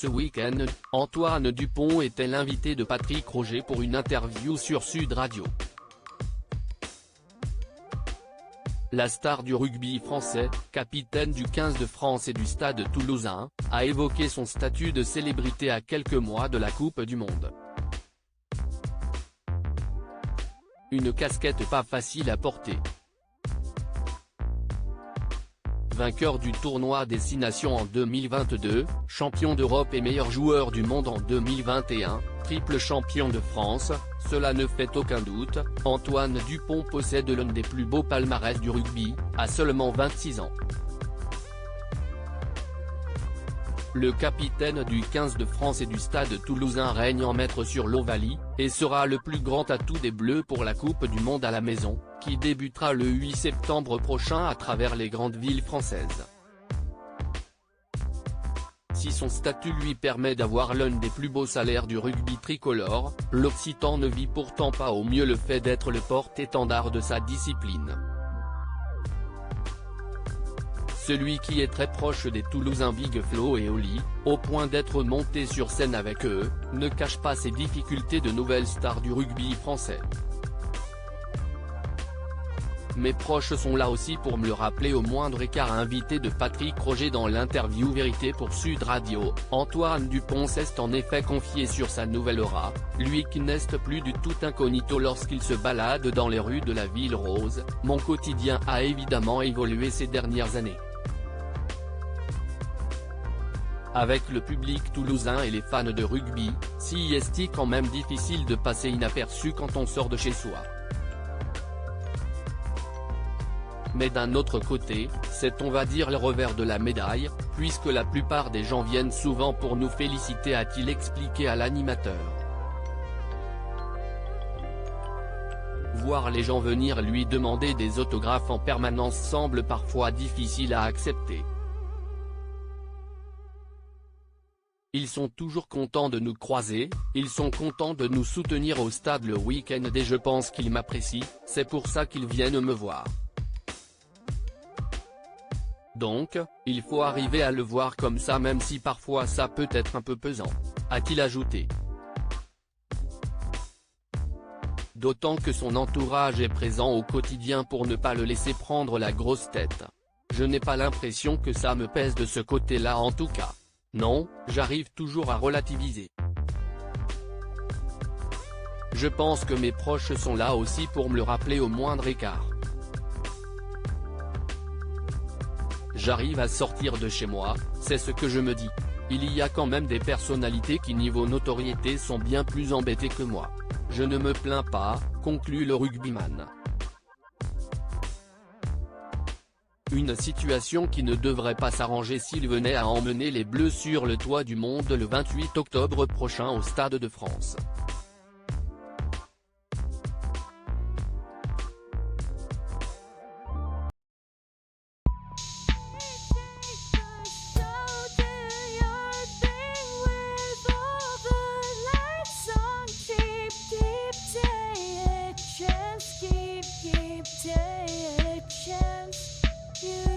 Ce week-end, Antoine Dupont était l'invité de Patrick Roger pour une interview sur Sud Radio. La star du rugby français, capitaine du 15 de France et du Stade toulousain, a évoqué son statut de célébrité à quelques mois de la Coupe du Monde. Une casquette pas facile à porter. Vainqueur du tournoi Destination en 2022, champion d'Europe et meilleur joueur du monde en 2021, triple champion de France, cela ne fait aucun doute, Antoine Dupont possède l'un des plus beaux palmarès du rugby, à seulement 26 ans. Le capitaine du 15 de France et du Stade toulousain règne en maître sur l'Ovalie, et sera le plus grand atout des Bleus pour la Coupe du Monde à la maison, qui débutera le 8 septembre prochain à travers les grandes villes françaises. Si son statut lui permet d'avoir l'un des plus beaux salaires du rugby tricolore, l'Occitan ne vit pourtant pas au mieux le fait d'être le porte-étendard de sa discipline. Celui qui est très proche des Toulousains Big Flo et Oli, au point d'être monté sur scène avec eux, ne cache pas ses difficultés de nouvelle star du rugby français. Mes proches sont là aussi pour me le rappeler au moindre écart, invité de Patrick Roger dans l'interview Vérité pour Sud Radio. Antoine Dupont s'est en effet confié sur sa nouvelle aura, lui qui n'est plus du tout incognito lorsqu'il se balade dans les rues de la ville rose. Mon quotidien a évidemment évolué ces dernières années. Avec le public toulousain et les fans de rugby, si est-il quand même difficile de passer inaperçu quand on sort de chez soi. Mais d'un autre côté, c'est on va dire le revers de la médaille, puisque la plupart des gens viennent souvent pour nous féliciter, a-t-il expliqué à l'animateur. Voir les gens venir lui demander des autographes en permanence semble parfois difficile à accepter. Ils sont toujours contents de nous croiser, ils sont contents de nous soutenir au stade le week-end et je pense qu'ils m'apprécient, c'est pour ça qu'ils viennent me voir. Donc, il faut arriver à le voir comme ça même si parfois ça peut être un peu pesant, a-t-il ajouté. D'autant que son entourage est présent au quotidien pour ne pas le laisser prendre la grosse tête. Je n'ai pas l'impression que ça me pèse de ce côté-là en tout cas. Non, j'arrive toujours à relativiser. Je pense que mes proches sont là aussi pour me le rappeler au moindre écart. J'arrive à sortir de chez moi, c'est ce que je me dis. Il y a quand même des personnalités qui niveau notoriété sont bien plus embêtées que moi. Je ne me plains pas, conclut le rugbyman. Une situation qui ne devrait pas s'arranger s'il venait à emmener les Bleus sur le toit du monde le 28 octobre prochain au Stade de France. You